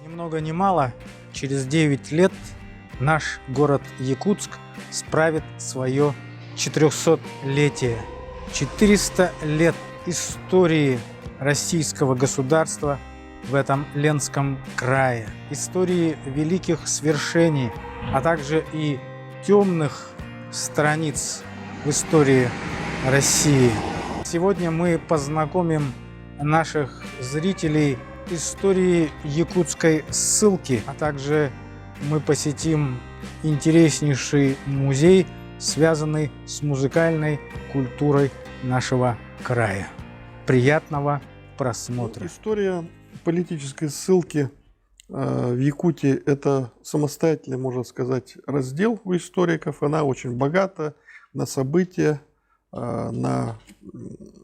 Ни много ни мало, через 9 лет наш город Якутск справит свое 400-летие. 400 лет истории российского государства в этом Ленском крае. Истории великих свершений, а также и темных страниц в истории России. Сегодня мы познакомим наших зрителей истории якутской ссылки, а также мы посетим интереснейший музей, связанный с музыкальной культурой нашего края. Приятного просмотра. История политической ссылки в Якутии – это самостоятельный, можно сказать, раздел у историков. Она очень богата на события, на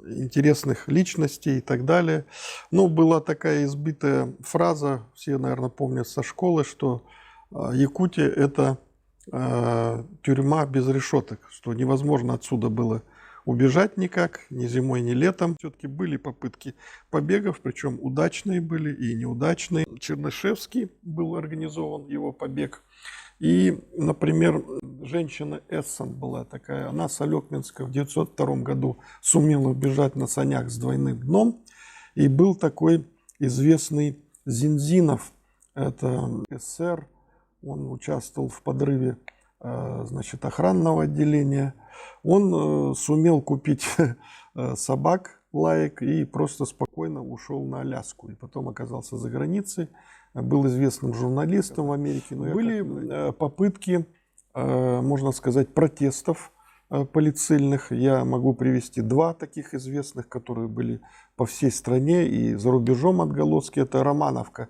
интересных личностей и так далее. Но была такая избитая фраза, все, наверное, помнят со школы, что Якутия – это тюрьма без решеток, что невозможно отсюда было убежать никак, ни зимой, ни летом. Все-таки были попытки побегов, причем удачные были и неудачные. Чернышевский был организован, его побег. И, например, женщина Эссон была такая, она с Алекминска в 1902 году сумела убежать на санях с двойным дном. И был такой известный Зинзинов, это эсер, он участвовал в подрыве, значит, охранного отделения. Он сумел купить собак, лаек, и просто спокойно ушел на Аляску. И потом оказался за границей, был известным журналистом в Америке. Но были попытки, можно сказать, протестов полицейных. Я могу привести два таких известных, которые были по всей стране и за рубежом отголоски. Это Романовка.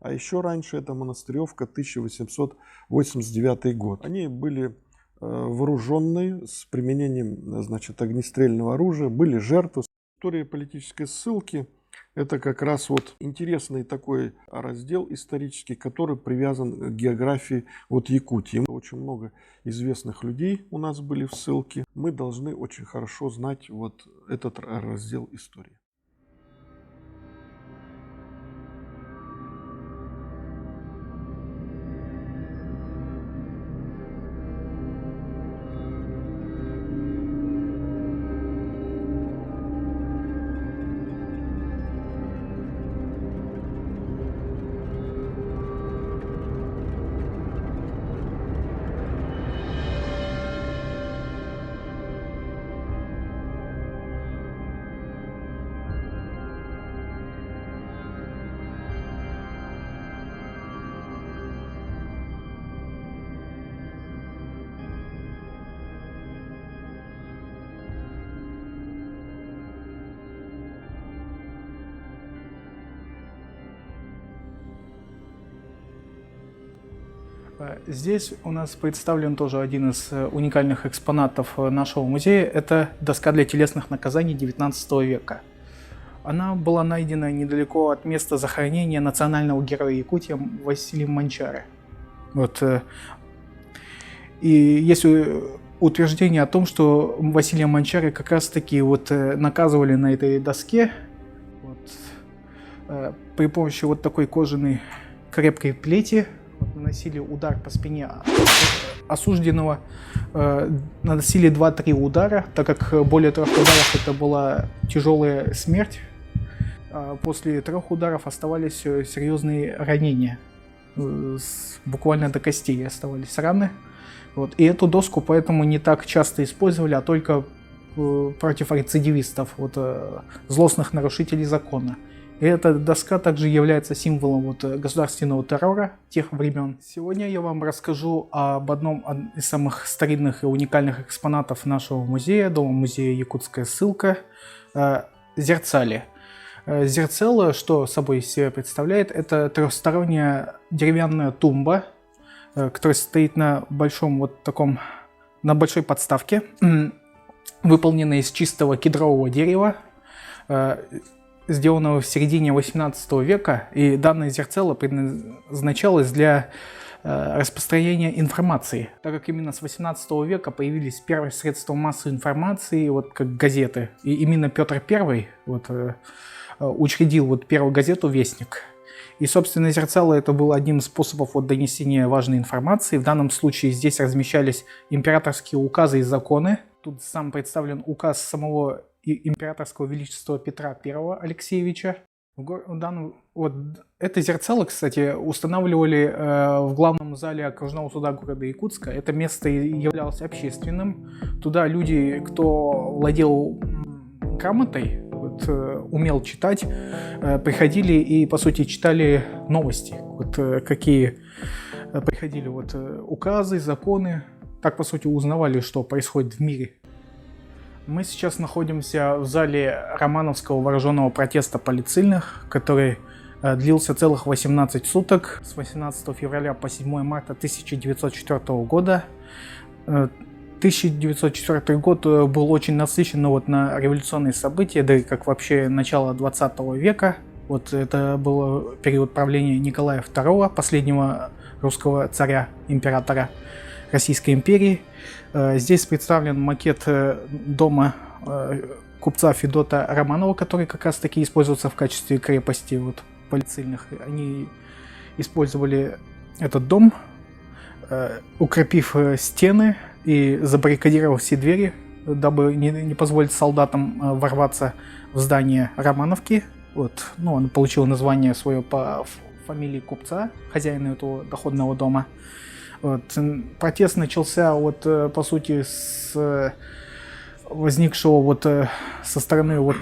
А еще раньше это Монастыревка, 1889 год. Они были вооруженные с применением, значит, огнестрельного оружия, были жертвы. История политической ссылки – это как раз вот интересный такой раздел исторический, который привязан к географии вот Якутии. Очень много известных людей у нас были в ссылке. Мы должны очень хорошо знать вот этот раздел истории. Здесь у нас представлен тоже один из уникальных экспонатов нашего музея. Это доска для телесных наказаний XIX века. Она была найдена недалеко от места захоронения национального героя Якутии Василия Манчары. Вот. И есть утверждение о том, что Василия Манчары как раз-таки вот наказывали на этой доске вот, при помощи вот такой кожаной крепкой плети. Наносили удар по спине осужденного, наносили 2-3 удара, так как более 3 ударов это была тяжелая смерть. После 3 ударов оставались серьезные ранения, буквально до костей оставались раны. Вот. И эту доску поэтому не так часто использовали, а только против рецидивистов, вот, злостных нарушителей закона. И эта доска также является символом вот государственного террора тех времен. Сегодня я вам расскажу об одном из самых старинных и уникальных экспонатов нашего музея, Дома-музея «Якутская ссылка» – зерцали. Зерцало, что собой из себя представляет, это трехсторонняя деревянная тумба, которая стоит на на большой подставке, выполненная из чистого кедрового дерева, сделанного в середине 18 века, и данное зерцало предназначалось для распространения информации, так как именно с 18 века появились первые средства массовой информации, вот как газеты, и именно Петр I вот, учредил вот первую газету «Вестник». И, собственно, зерцало это было одним из способов вот донесения важной информации. В данном случае здесь размещались императорские указы и законы. Тут сам представлен указ самого императорского величества Петра I Алексеевича. Вот это зерцало, кстати, устанавливали в главном зале окружного суда города Якутска. Это место являлось общественным. Туда люди, кто владел грамотой, вот, умел читать, приходили и, по сути, читали новости. Вот какие приходили вот указы, законы. Так, по сути, узнавали, что происходит в мире. Мы сейчас находимся в зале Романовского вооруженного протеста полицейных, который длился целых 18 суток, с 18 февраля по 7 марта 1904 года. 1904 год был очень насыщен вот на революционные события, да и как вообще начало 20 века. Вот это был период правления Николая II, последнего русского царя, императора Российской империи. Здесь представлен макет дома купца Федота Романова, который как раз таки используется в качестве крепости вот, полицейных. Они использовали этот дом, укрепив стены и забаррикадировав все двери, дабы не позволить солдатам ворваться в здание Романовки. Вот. Ну, он получил название свое по фамилии купца, хозяина этого доходного дома. Вот. Протест начался вот, по сути с возникшего вот, со стороны вот,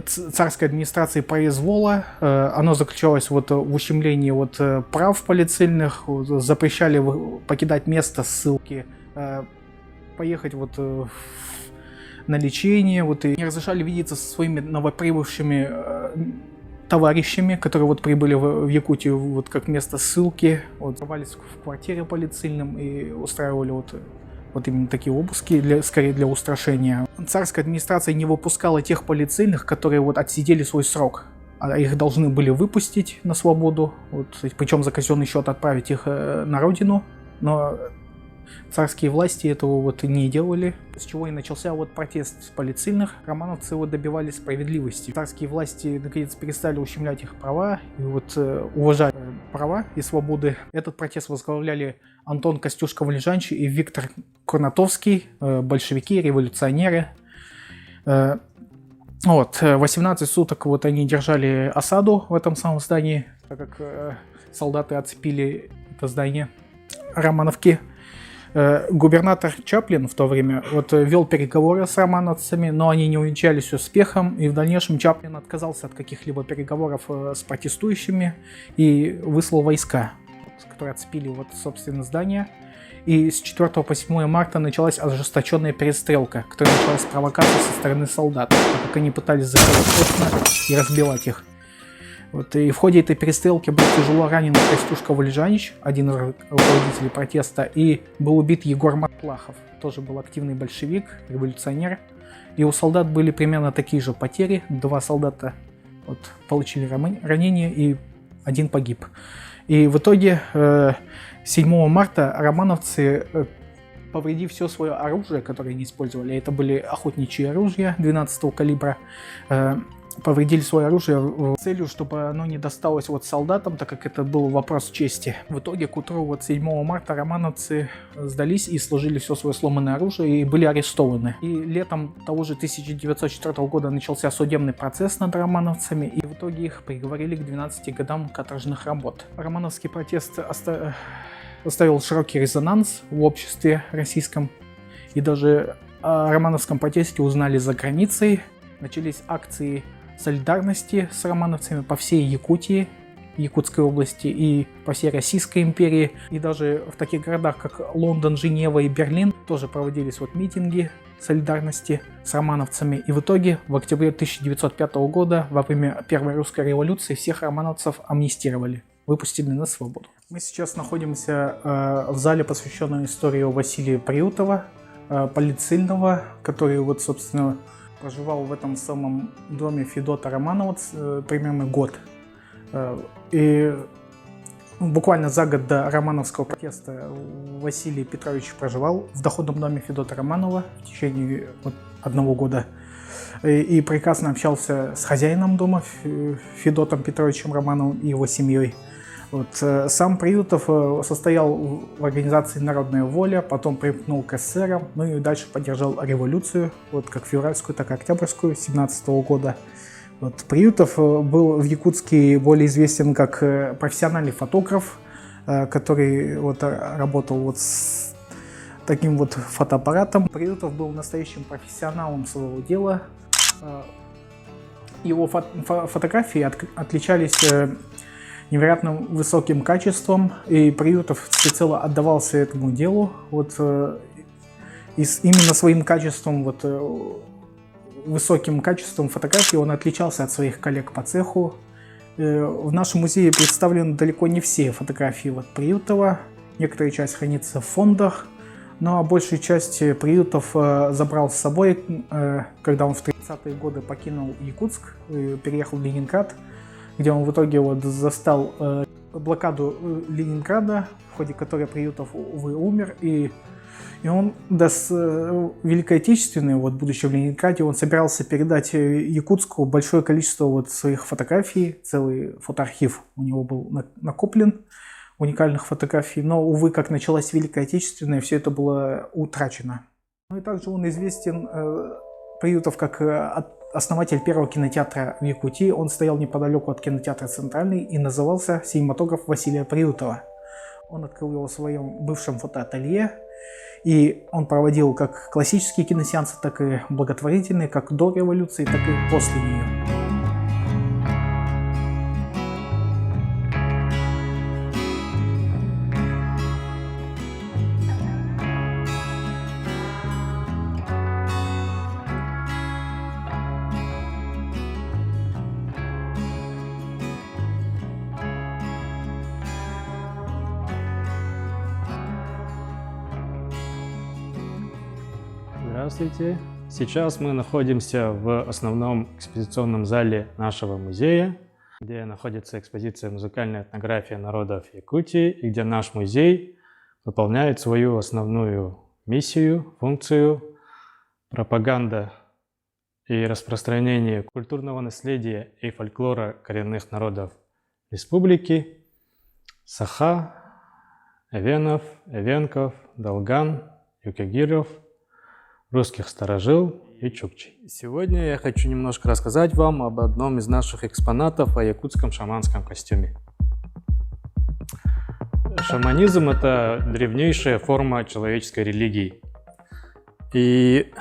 царской администрации произвола. Оно заключалось вот, в ущемлении вот, прав полицейных, запрещали покидать место ссылки, поехать вот, на лечение, вот, и не разрешали видеться со своими новоприбывшими товарищами, которые вот прибыли в Якутию вот как место ссылки, вот, рвались в квартире полицейным и устраивали вот именно такие обыски, скорее для устрашения. Царская администрация не выпускала тех полицейных, которые вот отсидели свой срок, а их должны были выпустить на свободу, вот, причем за казенный счет отправить их на родину, но царские власти этого вот не делали, с чего и начался вот протест полицейных. Романовцы вот добивались справедливости. Царские власти наконец перестали ущемлять их права и вот уважать права и свободы. Этот протест возглавляли Антон Костюшко-Валежанч и Виктор Курнатовский, большевики, революционеры. Вот, 18 суток вот они держали осаду в этом самом здании, так как солдаты оцепили это здание Романовки. Губернатор Чаплин в то время вот вел переговоры с романовцами, но они не увенчались успехом, и в дальнейшем Чаплин отказался от каких-либо переговоров с протестующими и выслал войска, которые отцепили вот, собственно, здание. И с 4 по 7 марта началась ожесточенная перестрелка, которая началась с провокации со стороны солдат, так как они пытались захватить окна и разбивать их. Вот, и в ходе этой перестрелки был тяжело ранен Костюшко-Валежанч, один из руководителей протеста, и был убит Егор Маклахов, тоже был активный большевик, революционер. И у солдат были примерно такие же потери, 2 солдата вот, получили ранения и 1 погиб. И в итоге 7 марта романовцы, повредив все свое оружие, которое они использовали, это были охотничьи оружия 12-го калибра, повредили свое оружие с целью, чтобы оно не досталось вот солдатам, так как это был вопрос чести. В итоге к утру вот 7 марта романовцы сдались и сложили все свое сломанное оружие и были арестованы. И летом того же 1904 года начался судебный процесс над романовцами, и в итоге их приговорили к 12 годам каторжных работ. Романовский протест оставил широкий резонанс в обществе российском, и даже о романовском протесте узнали за границей. Начались акции солидарности с романовцами по всей Якутии, Якутской области и по всей Российской империи. И даже в таких городах, как Лондон, Женева и Берлин, тоже проводились вот митинги солидарности с романовцами. И в итоге в октябре 1905 года, во время Первой русской революции, всех романовцев амнистировали, выпустили на свободу. Мы сейчас находимся в зале, посвященном истории Василия Приутова, полицейного, который вот, собственно, проживал в этом самом доме Федота Романова примерно год. И буквально за год до романовского протеста Василий Петрович проживал в доходном доме Федота Романова в течение 1 года. и прекрасно общался с хозяином дома Федотом Петровичем Романовым и его семьей. Вот. Сам Приютов состоял в организации «Народная воля», потом примкнул к эсерам, ну и дальше поддержал революцию, вот как февральскую, так и октябрьскую 1917 года. Вот. Приютов был в Якутске более известен как профессиональный фотограф, который вот работал вот с таким вот фотоаппаратом. Приютов был настоящим профессионалом своего дела. Его фотографии отличались невероятно высоким качеством, и Приютов всецело отдавался этому делу. Вот, и именно своим качеством, вот, высоким качеством фотографий он отличался от своих коллег по цеху. В нашем музее представлены далеко не все фотографии вот Приютова. Некоторая часть хранится в фондах, но большую часть Приютов забрал с собой, когда он в 30-е годы покинул Якутск, переехал в Ленинград, где он в итоге вот застал блокаду Ленинграда, в ходе которой Приютов, увы, умер. И он с Великой Отечественной, вот, будучи в Ленинграде, он собирался передать Якутску большое количество вот своих фотографий, целый фотоархив у него был накоплен, уникальных фотографий. Но, увы, как началась Великая Отечественная, все это было утрачено. Ну и также он известен, Приютов, как основатель первого кинотеатра в Якутии. Он стоял неподалеку от кинотеатра «Центральный» и назывался «Синематограф Василия Приютова». Он открыл его в своем бывшем фотоателье, и он проводил как классические киносеансы, так и благотворительные, как до революции, так и после нее. Здравствуйте! Сейчас мы находимся в основном экспозиционном зале нашего музея, где находится экспозиция «Музыкальная этнография народов Якутии», и где наш музей выполняет свою основную миссию, функцию пропаганда и распространение культурного наследия и фольклора коренных народов республики Саха, Эвенов, Эвенков, Долган, Юкагиров, русских старожил и чукчей. Сегодня я хочу немножко рассказать вам об одном из наших экспонатов, о якутском шаманском костюме. Шаманизм – это древнейшая форма человеческой религии. И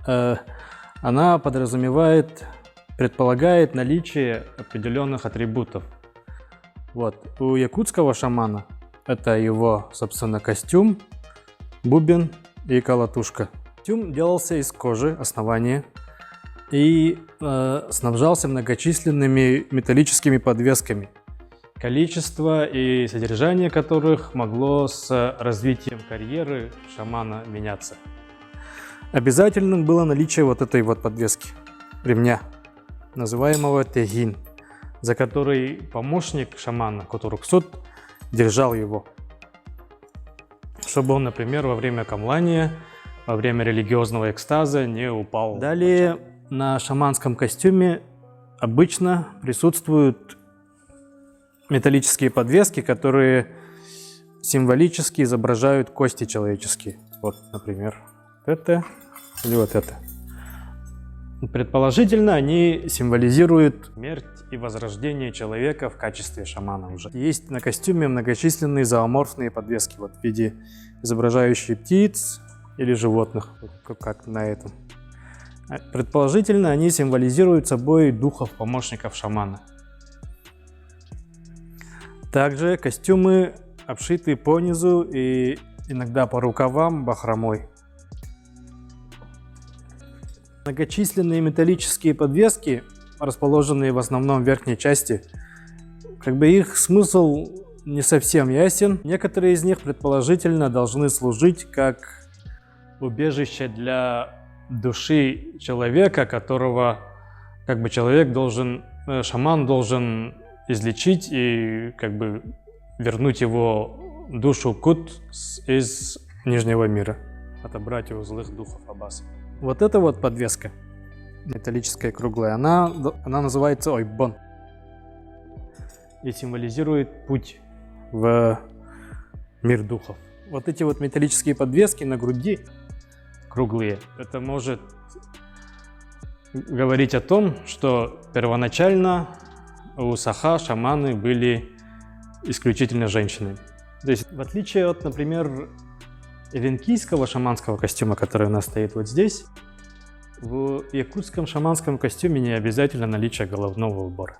она предполагает наличие определенных атрибутов. Вот. У якутского шамана это его, собственно, костюм, бубен и колотушка. Костюм делался из кожи, основания, и снабжался многочисленными металлическими подвесками, количество и содержание которых могло с развитием карьеры шамана меняться. Обязательным было наличие вот этой вот подвески, ремня, называемого тегин, за который помощник шамана, Котуруксут, держал его, чтобы он, например, во время камлания, во время религиозного экстаза не упал. Далее на шаманском костюме обычно присутствуют металлические подвески, которые символически изображают кости человеческие. Вот, например, это или вот это. Предположительно, они символизируют смерть и возрождение человека в качестве шамана уже. Есть на костюме многочисленные зооморфные подвески, вот, в виде изображающие птиц или животных, как на этом. Предположительно, они символизируют собой духов-помощников шамана. Также костюмы обшиты по низу и иногда по рукавам бахромой. Многочисленные металлические подвески, расположенные в основном в верхней части, их смысл не совсем ясен. Некоторые из них предположительно должны служить как убежище для души человека, которого шаман должен излечить и вернуть его душу Кут из Нижнего мира, отобрать его злых духов Аббаса. Вот эта вот подвеска металлическая круглая, она называется ойбон и символизирует путь в мир духов. Вот эти вот металлические подвески на груди круглые, это может говорить о том, что первоначально у саха шаманы были исключительно женщины. То есть в отличие от, например, эвенкийского шаманского костюма, который у нас стоит вот здесь, в якутском шаманском костюме не обязательно наличие головного убора.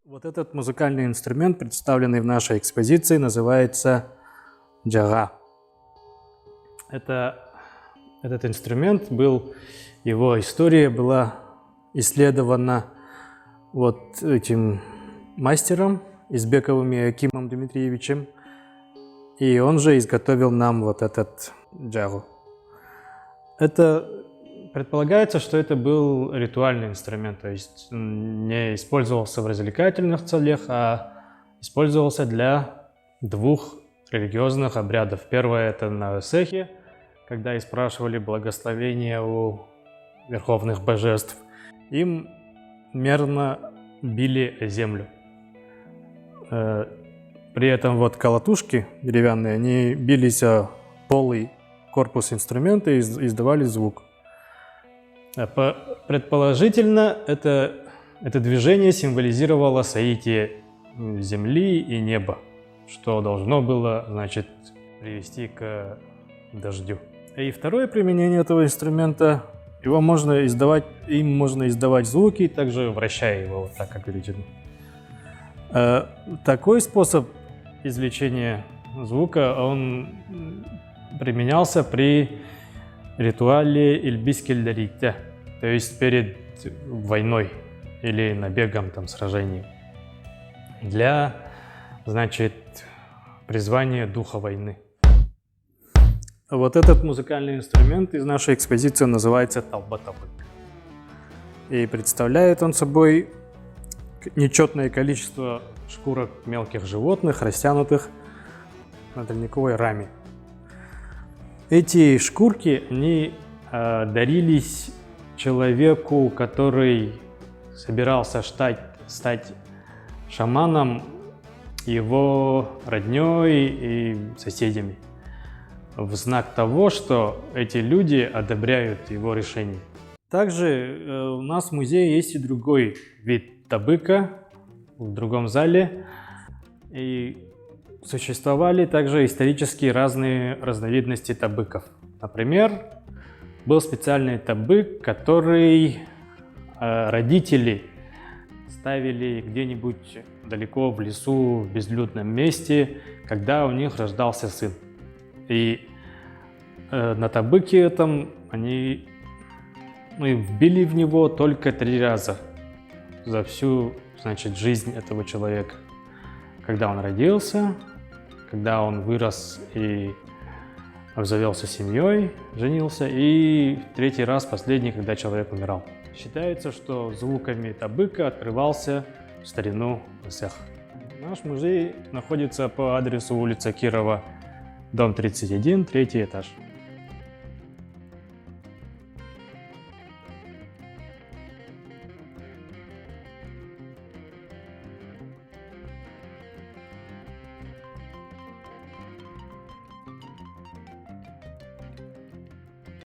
Вот этот музыкальный инструмент, представленный в нашей экспозиции, называется джага. Этот инструмент его история была исследована вот этим мастером Избековым Акимом Дмитриевичем, и он же изготовил нам вот этот джагу. Предполагается, что это был ритуальный инструмент, то есть не использовался в развлекательных целях, а использовался для двух религиозных обрядов. Первое — это на Эсехе, когда и спрашивали благословения у верховных божеств. Им мерно били землю. При этом вот колотушки деревянные, они бились о полый корпус инструмента и издавали звук. Предположительно, это движение символизировало соитие земли и неба, что должно было, значит, привести к дождю. И второе применение этого инструмента, им можно издавать звуки, также вращая его, вот так, как видите. Такой способ извлечения звука, он применялся при ритуале Ильбискельдарите, то есть перед войной или набегом, там, сражением, для, значит, призвания духа войны. Вот этот музыкальный инструмент из нашей экспозиции называется талба-табык. И представляет он собой нечетное количество шкурок мелких животных, растянутых на тройниковой раме. Эти шкурки, они дарились человеку, который собирался стать шаманом, его родней и соседями, в знак того, что эти люди одобряют его решение. Также у нас в музее есть и другой вид табыка в другом зале. И существовали также исторически разные разновидности табыков. Например, был специальный табык, который родители ставили где-нибудь далеко в лесу, в безлюдном месте, когда у них рождался сын. И на табыке этом они вбили в него только 3 раза за всю, значит, жизнь этого человека. Когда он родился, когда он вырос и обзавелся семьей, женился, и 3-й раз, последний, когда человек умирал. Считается, что звуками табыка открывался в старину Эсех. Наш музей находится по адресу улица Кирова, дом 31, 3-й этаж.